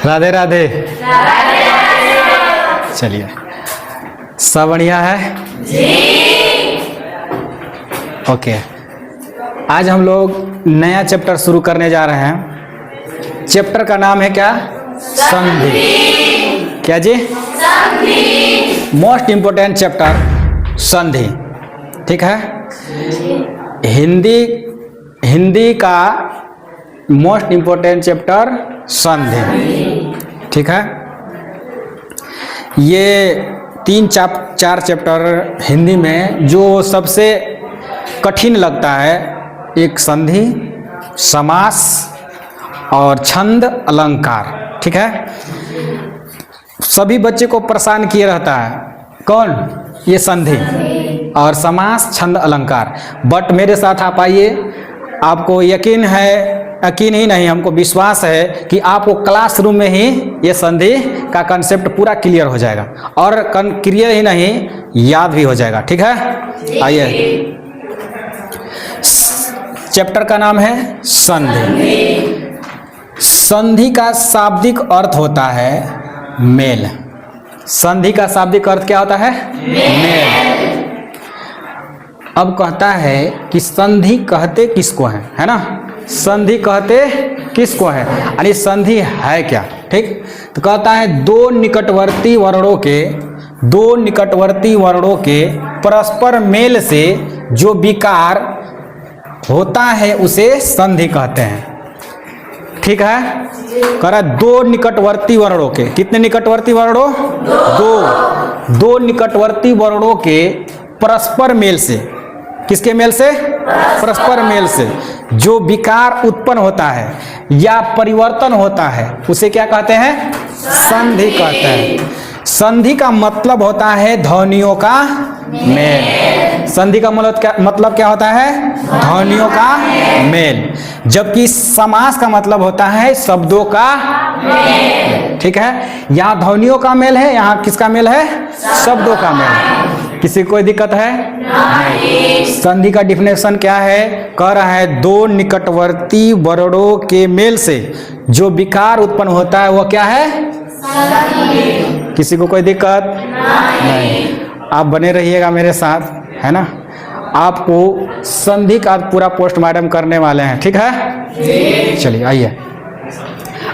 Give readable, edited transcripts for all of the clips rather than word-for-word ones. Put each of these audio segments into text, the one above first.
राधे राधे। चलिए, सब बढ़िया है जी। ओके, आज हम लोग नया चैप्टर शुरू करने जा रहे हैं। चैप्टर का नाम है क्या? संधि। क्या जी? संधि। मोस्ट इंपोर्टेंट चैप्टर संधि। ठीक है, हिंदी का मोस्ट इंपोर्टेंट चैप्टर संधि। ठीक है, ये 3-4 चैप्टर हिंदी में जो सबसे कठिन लगता है, एक संधि, समास और छंद अलंकार। ठीक है, सभी बच्चे को परेशान किए रहता है। कौन? ये संधि और समास, छंद अलंकार। बट मेरे साथ आप आइए, आपको यकीन ही नहीं, हमको विश्वास है कि आपको क्लासरूम में ही ये संधि का कंसेप्ट पूरा क्लियर हो जाएगा, और क्लियर ही नहीं, याद भी हो जाएगा। ठीक है, आइए, चैप्टर का नाम है संधि। संधि का शाब्दिक अर्थ होता है मेल। संधि का शाब्दिक अर्थ क्या होता है? मेल। अब कहता है कि संधि कहते किसको है ना? संधि कहते किसको है, यानी संधि है क्या? ठीक, तो कहता है दो निकटवर्ती वर्णों के परस्पर मेल से जो विकार होता है उसे संधि कहते हैं। ठीक है, कह रहा है दो निकटवर्ती वर्णों के, कितने निकटवर्ती वर्णों? दो निकटवर्ती वर्णों के परस्पर मेल से, किसके मेल से? परस्पर मेल से जो विकार उत्पन्न होता है या परिवर्तन होता है उसे क्या कहते हैं? संधि कहते हैं। संधि का मतलब होता है ध्वनियों का मेल। संधि का मतलब क्या होता है? ध्वनियों का मेल। जबकि समास का मतलब होता है शब्दों का मेल। ठीक है, यहाँ ध्वनियों का मेल है, यहाँ किसका मेल है? शब्दों का मेल। किसी को कोई दिक्कत है? नहीं। संधि का डिफिनेशन क्या है? कह रहा है दो निकटवर्ती वर्णों के मेल से जो विकार उत्पन्न होता है वो क्या है? संधि। किसी को कोई दिक्कत? नहीं। आप बने रहिएगा मेरे साथ, है ना? आपको संधि का पूरा पोस्टमार्टम करने वाले हैं। ठीक है, चलिए आइए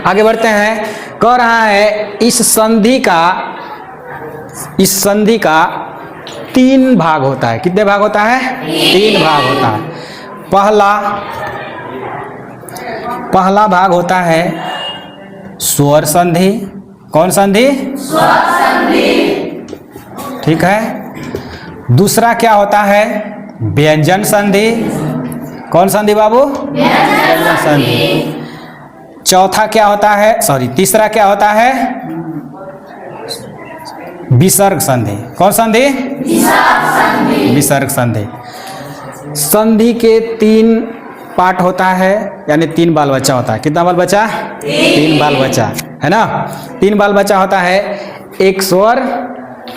आगे बढ़ते हैं। कह रहा है इस संधि का 3 भाग होता है। कितने भाग होता है? 3 भाग होता है। पहला भाग होता है स्वर संधि। कौन संधि? स्वर संधि। ठीक है, दूसरा क्या होता है? व्यंजन संधि। कौन संधि बाबू? व्यंजन संधि। चौथा क्या होता है? तीसरा क्या होता है? विसर्ग संधि। कौन संधि? विसर्ग संधि। संधि के 3 पार्ट होता है, यानी 3 बाल बच्चा होता है। कितना बाल बच्चा? 3 बाल बच्चा, है ना? 3 बाल बच्चा होता है, एक स्वर,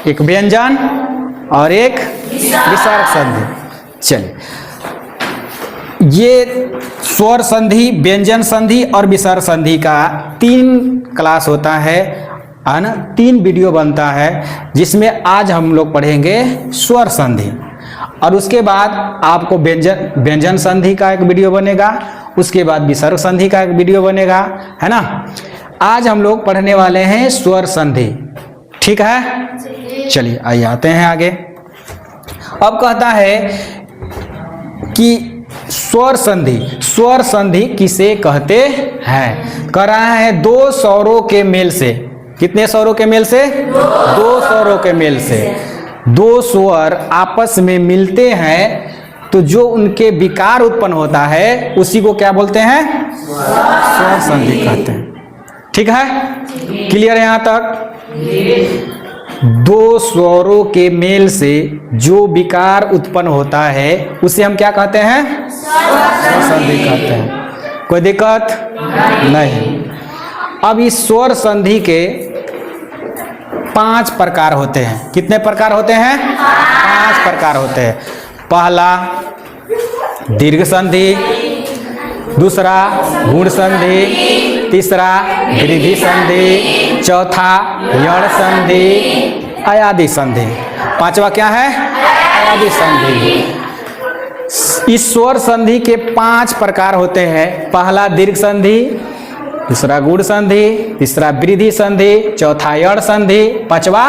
एक व्यंजन और एक विसर्ग संधि। चलिए, ये स्वर संधि, व्यंजन संधि और विसर्ग संधि का 3 क्लास होता है ना? 3 वीडियो बनता है, जिसमें आज हम लोग पढ़ेंगे स्वर संधि, और उसके बाद आपको व्यंजन संधि का एक वीडियो बनेगा, उसके बाद विसर्ग संधि का एक वीडियो बनेगा, है ना? आज हम लोग पढ़ने वाले हैं स्वर संधि। ठीक है, चलिए आइए आते हैं आगे। अब कहता है कि स्वर संधि किसे कहते हैं? कह रहा है 2 स्वरों के मेल से। कितने स्वरों के मेल से? 2 स्वरों के मेल से। 2 स्वर आपस में मिलते हैं तो जो उनके विकार उत्पन्न होता है उसी को क्या बोलते हैं? स्वर संधि कहते हैं। ठीक है, क्लियर है यहाँ तक? 2 स्वरों के मेल से जो विकार उत्पन्न होता है उसे हम क्या कहते हैं? स्वर संधि कहते हैं। कोई दिक्कत? नहीं। अब इस स्वर संधि के 5 प्रकार होते हैं। कितने प्रकार होते हैं? 5 प्रकार होते हैं। पहला दीर्घ संधि, दूसरा गुण संधि, तीसरा वृद्धि संधि, चौथा यण संधि, अयादि संधि, पांचवा क्या है? अयादि संधि। इस स्वर संधि के 5 प्रकार होते हैं। पहला दीर्घ संधि, दूसरा गुण संधि, तीसरा वृद्धि संधि, चौथा यण संधि, पांचवा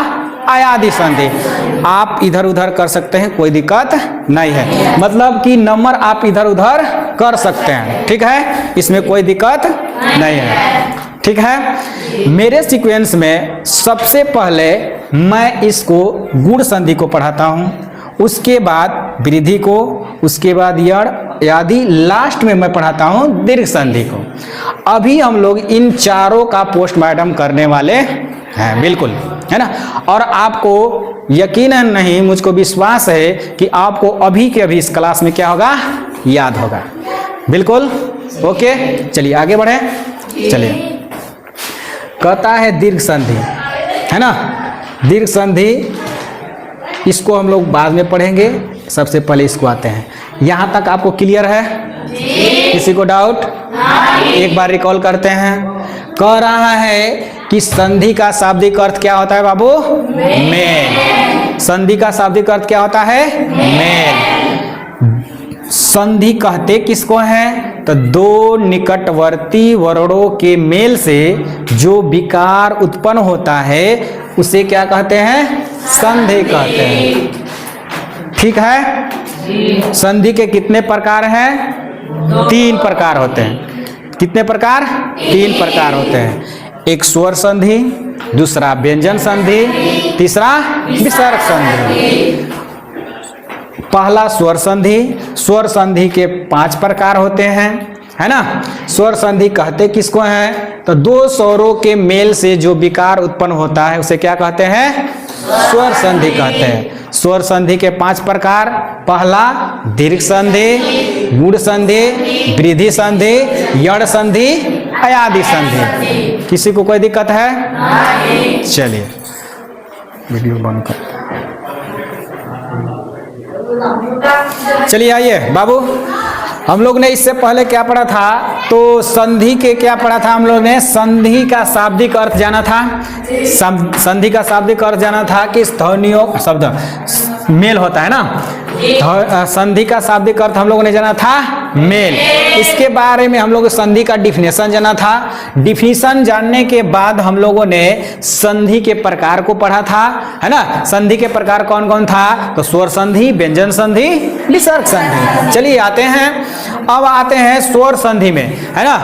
अयादि संधि। आप इधर उधर कर सकते हैं, कोई दिक्कत नहीं है। मतलब कि नंबर आप इधर उधर कर सकते हैं, ठीक है, इसमें कोई दिक्कत नहीं है, ठीक है। मेरे सीक्वेंस में सबसे पहले मैं इसको गुण संधि को पढ़ाता हूं, उसके बाद वृद्धि को, उसके बाद यण आदि, लास्ट में मैं पढ़ाता हूं दीर्घ संधि को। अभी हम लोग इन चारों का पोस्टमार्टम करने वाले हैं, बिल्कुल, है ना। और आपको यकीन नहीं, मुझको विश्वास है कि आपको अभी के अभी इस क्लास में क्या होगा? याद होगा, बिल्कुल। ओके, चलिए आगे बढ़े। चलिए, कहता है दीर्घ संधि, है ना। दीर्घ संधि इसको हम लोग बाद में पढ़ेंगे, सबसे पहले इसको आते हैं। यहाँ तक आपको क्लियर है? किसी को डाउट? एक बार रिकॉल करते हैं। कह रहा है कि संधि का शाब्दिक अर्थ क्या होता है बाबू? मेल। संधि का शाब्दिक अर्थ क्या होता है? मेल। संधि कहते किसको हैं? तो दो निकटवर्ती वर्णों के मेल से जो विकार उत्पन्न होता है उसे क्या कहते हैं? संधि कहते हैं, ठीक है। संधि के कितने प्रकार हैं? 3 प्रकार होते हैं। कितने प्रकार? 3 प्रकार होते हैं। एक स्वर संधि, दूसरा व्यंजन संधि, तीसरा विसर्ग संधि। पहला स्वर संधि। स्वर संधि के 5 प्रकार होते हैं, है ना। स्वर संधि कहते किसको हैं? तो दो स्वरों के मेल से जो विकार उत्पन्न होता है उसे क्या कहते हैं? स्वर संधि कहते हैं। स्वर संधि के 5 प्रकार। पहला दीर्घ संधि, गुण संधि, वृद्धि संधि, यण संधि, अयादि संधि। किसी को कोई दिक्कत है? चलिए वीडियो बंद कर। चलिए आइए बाबू, हम लोग ने इससे पहले क्या पढ़ा था? तो संधि के क्या पढ़ा था हम लोग ने? संधि का शाब्दिक अर्थ जाना था। संधि का शाब्दिक अर्थ जाना था कि ध्वनियों शब्द मेल होता है ना। संधि का शाब्दिक अर्थ हम लोगों ने जाना था मेल। इसके बारे में हम लोग संधि का डिफिनेशन जाना था। डिफिनेशन जानने के बाद हम लोगों ने संधि के प्रकार को पढ़ा था, है ना। संधि के प्रकार कौन कौन था? तो स्वर संधि, व्यंजन संधि, विसर्ग संधि। चलिए आते हैं, अब आते हैं स्वर संधि में, है ना।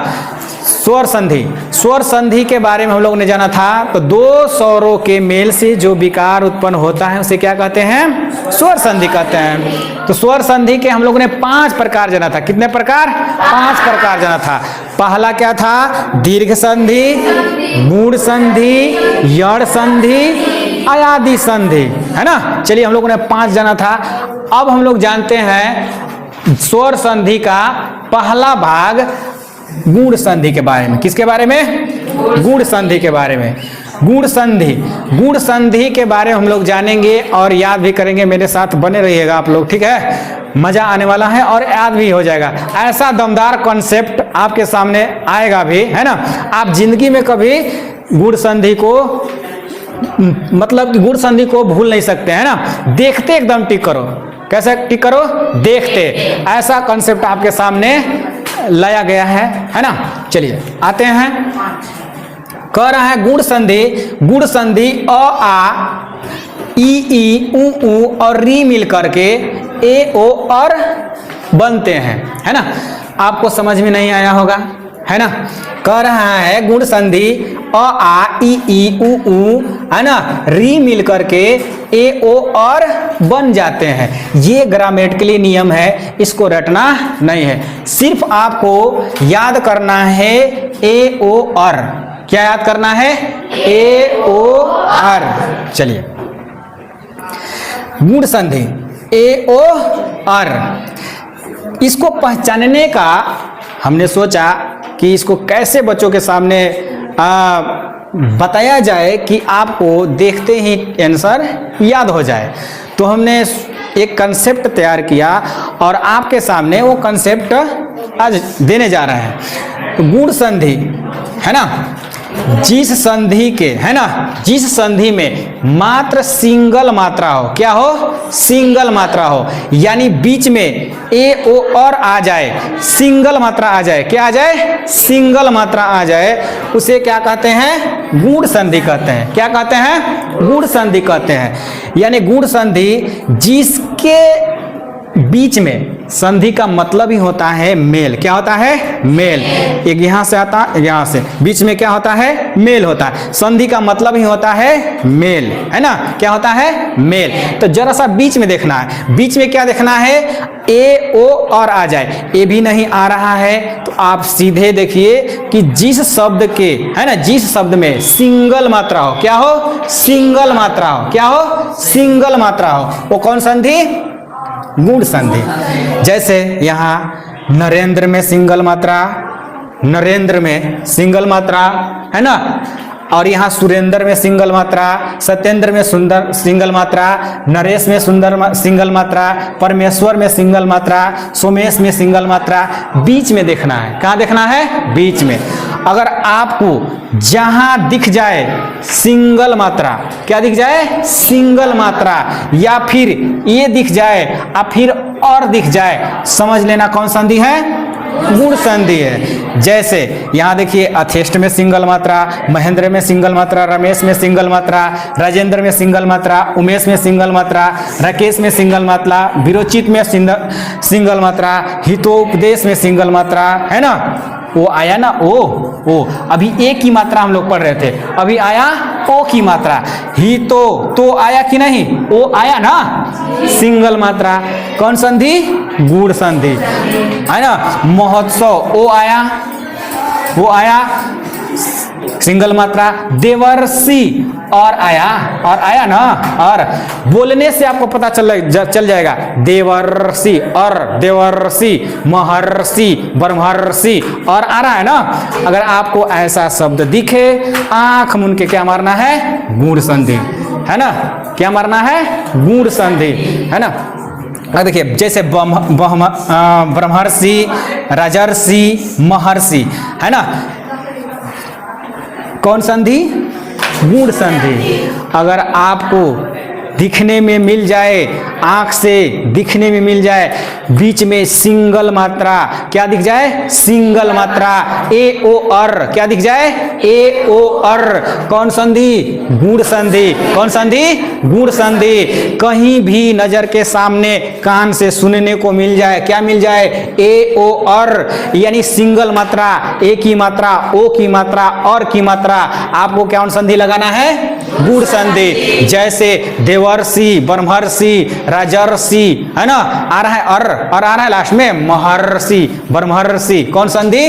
स्वर संधि, स्वर संधि के बारे में हम लोगों ने जाना था। तो दो स्वरों के मेल से जो विकार उत्पन्न होता है उसे क्या कहते हैं? स्वर संधि कहते हैं। तो स्वर संधि के हम लोगों ने 5 प्रकार जाना था। कितने प्रकार? 5 प्रकार जाना था। पहला क्या था? दीर्घ संधि, गुण संधि, यण संधि, अयादि संधि, है ना। चलिए हम लोगों ने 5 जाना था। अब हम लोग जानते हैं स्वर संधि का पहला भाग गुण संधि के बारे में। किसके बारे में? गुण संधि के बारे में। गुण संधि, गुण संधि के बारे में हम लोग जानेंगे और याद भी करेंगे। मेरे साथ बने रहिएगा आप लोग, ठीक है। मजा आने वाला है और याद भी हो जाएगा। ऐसा दमदार कॉन्सेप्ट आपके सामने आएगा भी, है ना। आप जिंदगी में कभी गुण संधि को, मतलब गुण संधि को भूल नहीं सकते, है ना। देखते एकदम टिक करो। कैसे टिक करो? देखते। ऐसा कॉन्सेप्ट आपके सामने लाया गया है ना। चलिए आते हैं। कह रहा है गुण संधि। गुण संधि अ, आ, ई, उ और री मिल करके ए, ओ और बनते हैं, है ना। आपको समझ में नहीं आया होगा, है ना। कह रहा है गुण संधि अ, आ, ई, उ, है ना, री मिल करके ए, ओ और बन जाते हैं। ये ग्रामेटिकली नियम है, इसको रटना नहीं है। सिर्फ आपको याद करना है ए, ओ, और। क्या याद करना है? ए, ओ, और। चलिए, गुण संधि ए, ओ, और। इसको पहचानने का हमने सोचा कि इसको कैसे बच्चों के सामने बताया जाए कि आपको देखते ही आंसर याद हो जाए। तो हमने एक कंसेप्ट तैयार किया और आपके सामने वो कंसेप्ट आज देने जा रहे हैं। तो गुण संधि है ना, जिस संधि के है ना, जिस संधि में मात्र सिंगल मात्रा हो, क्या हो, सिंगल मात्रा हो, यानी बीच में ए ओ और आ जाए, सिंगल मात्रा आ जाए, क्या आ जाए, सिंगल मात्रा आ जाए, उसे क्या कहते हैं, गुण संधि कहते हैं। क्या कहते हैं, गुण संधि कहते हैं। यानी गुण संधि जिसके बीच में, संधि का मतलब ही होता है मेल, क्या होता है, मेल। एक यहाँ से आता, यहाँ से, बीच में क्या होता है, मेल होता है। संधि का मतलब ही होता है मेल, है ना, क्या होता है, मेल। तो जरा सा बीच में देखना है, बीच में क्या देखना है, ए ओ और आ जाए, ए भी नहीं आ रहा है तो आप सीधे देखिए कि जिस शब्द के, है ना, जिस शब्द में सिंगल मात्रा हो, क्या हो, सिंगल मात्रा हो, क्या हो, सिंगल मात्रा हो, वो कौन संधि, गुण संधि। जैसे यहाँ नरेंद्र में सिंगल मात्रा, नरेंद्र में सिंगल मात्रा, है ना, और यहाँ सुरेंद्र में सिंगल मात्रा, सत्येंद्र में सुंदर सिंगल मात्रा, नरेश में सुंदर सिंगल मात्रा, परमेश्वर में सिंगल मात्रा, सोमेश में सिंगल मात्रा। बीच में देखना है, कहाँ देखना है, बीच में। अगर आपको जहां दिख जाए सिंगल मात्रा, क्या दिख जाए, सिंगल मात्रा, या फिर ये दिख जाए या फिर और दिख जाए, समझ लेना कौन संधि है, गुण संधि है। जैसे यहाँ देखिए अथेष्ट में सिंगल मात्रा, महेंद्र में सिंगल मात्रा, रमेश में सिंगल मात्रा, राजेंद्र में सिंगल मात्रा, उमेश में सिंगल मात्रा, राकेश में सिंगल मात्रा, विरोचित में सिंगल मात्रा, हितोपदेश में सिंगल मात्रा, है ना, वो आया ना, ओ अभी ए की मात्रा हम लोग पढ़ रहे थे, अभी आया ओ की मात्रा। ही तो आया कि नहीं, ओ आया ना, सिंगल मात्रा, कौन संधि, गुण संधि, है ना। महोत्सव, ओ आया, वो आया सिंगल मात्रा। देवर्षि और आया ना, और बोलने से आपको पता चल जाएगा, देवर्षि और देवर्षि, महर्षि, ब्रह्मर्षि, और आ रहा है ना। अगर आपको ऐसा शब्द दिखे, आंख मूंद के क्या मारना है, गुण संधि, है ना, क्या मारना है, गुण संधि, है ना। देखिए जैसे ब्रह्मर्षि, राजर्षि, महर्षि, है ना, कौन संधि, गुण संधि। अगर आपको दिखने में मिल जाए, आंख से दिखने में मिल जाए, बीच में सिंगल मात्रा, क्या दिख जाए, सिंगल मात्रा, ए ओ और, क्या दिख जाए, ए ओ और, कौन संधि, गुण संधि, कौन संधि, गुण संधि। कहीं भी नजर के सामने कान से सुनने को मिल जाए, क्या मिल जाए, ए ओ और, यानी सिंगल मात्रा, ए की मात्रा, ओ की मात्रा, और की मात्रा, आपको क्या संधि लगाना है, गुण संधि। जैसे देवर्षि, ब्रह्मर्षि, राजर्षि, है ना, आ रहा है और आ रहा है लास्ट में महर्षि, ब्रह्मर्षि, कौन संधि,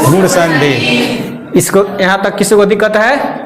गुण संधि। इसको यहाँ तक किसी को दिक्कत है,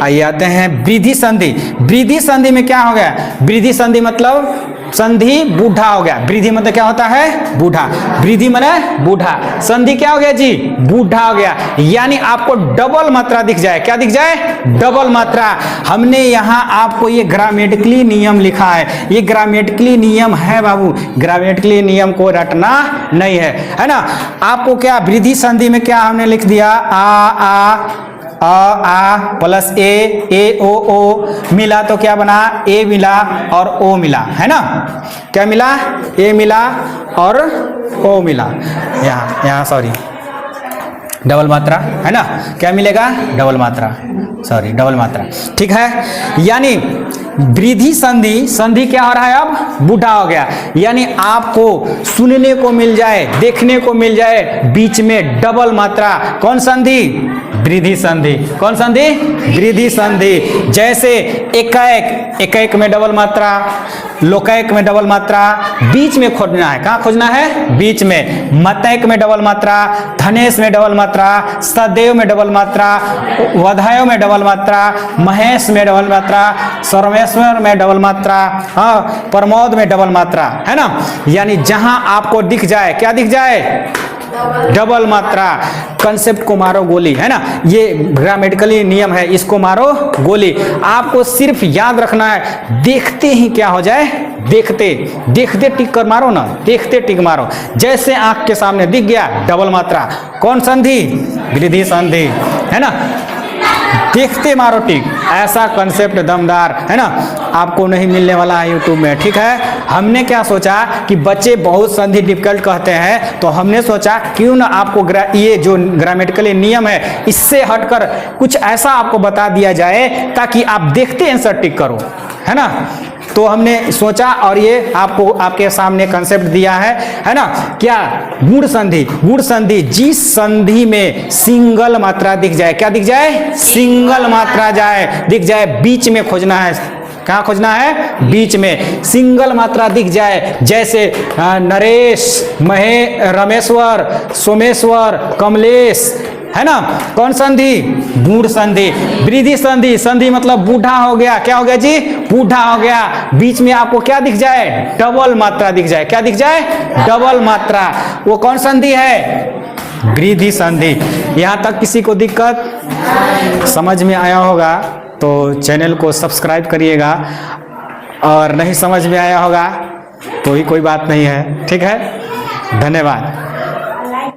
आइए आते हैं वृद्धि संधि। वृद्धि संधि में क्या हो गया, वृद्धि संधि मतलब संधि बूढ़ा हो गया। वृद्धि मतलब क्या होता है, बूढ़ा, वृद्धि माने बूढ़ा, संधि क्या हो गया जी, बूढ़ा हो गया। यानी आपको डबल मात्रा दिख जाए, क्या दिख जाए, डबल मात्रा। हमने यहाँ आपको ये ग्रामेटिकली नियम लिखा है, ये ग्रामेटिकली नियम है बाबू, ग्रामेटिकली नियम को रटना नहीं है ना। आपको क्या वृद्धि संधि में क्या हमने लिख दिया, आ प्लस ए ओ मिला तो क्या बना, ए मिला और ओ मिला, है ना, क्या मिला, ए मिला और ओ मिला। यहाँ सॉरी डबल मात्रा, है ना, क्या मिलेगा, डबल मात्रा, सॉरी डबल मात्रा, ठीक है। यानी वृद्धि संधि, संधि क्या हो रहा है, अब बूढ़ा हो गया। यानी आपको सुनने को मिल जाए, देखने को मिल जाए, बीच में डबल मात्रा, कौन संधि, वृद्धि संधि, कौन संधि, वृद्धि संधि। जैसे एकैक में डबल मात्रा, लोकैक में डबल मात्रा, बीच में खोजना है, कहाँ खोजना है, बीच में। मतैक में डबल मात्रा, धनेश में डबल मात्रा, सदैव में डबल मात्रा, वधायो में डबल मात्रा, महेश में डबल मात्रा, सर्वेश्वर में डबल मात्रा, हाँ, प्रमोद में डबल मात्रा, है ना। यानी जहां आपको दिख जाए, क्या दिख जाए, डबल मात्रा। कंसेप्ट को मारो गोली, है ना, ये ग्रामेटिकली नियम है, इसको मारो गोली। आपको सिर्फ याद रखना है, देखते ही क्या हो जाए, देखते देखते टिक कर मारो ना, देखते टिक मारो। जैसे आंख के सामने दिख गया डबल मात्रा, कौन संधि? वृद्धि संधि, है ना। देखते मारो टिक, ऐसा कंसेप्ट दमदार, है ना, आपको नहीं मिलने वाला है यूट्यूब में। ठीक है, हमने क्या सोचा कि बच्चे बहुत संधि डिफिकल्ट कहते हैं, तो हमने सोचा क्यों ना आपको ये जो ग्रामेटिकली नियम है इससे हटकर कुछ ऐसा आपको बता दिया जाए ताकि आप देखते आंसर टिक करो, है ना। तो हमने सोचा और ये आपको आपके सामने कंसेप्ट दिया है ना। क्या? गुण संधि। गुण संधि, जिस संधि में सिंगल मात्रा दिख जाए, क्या दिख जाए? सिंगल मात्रा दिख जाए, बीच में खोजना है। कहाँ खोजना है? बीच में सिंगल मात्रा दिख जाए, जैसे नरेश, रमेश्वर, सोमेश्वर, कमलेश, है ना। कौन संधि? बूढ़ संधि। वृद्धि संधि, संधि मतलब बूढ़ा हो गया। क्या हो गया जी? बूढ़ा हो गया। बीच में आपको क्या दिख जाए? डबल मात्रा दिख जाए। क्या दिख जाए? डबल मात्रा। वो कौन संधि है? वृद्धि संधि। यहाँ तक किसी को दिक्कत समझ में आया होगा तो चैनल को सब्सक्राइब करिएगा, और नहीं समझ में आया होगा तो ही कोई बात नहीं है। ठीक है, धन्यवाद।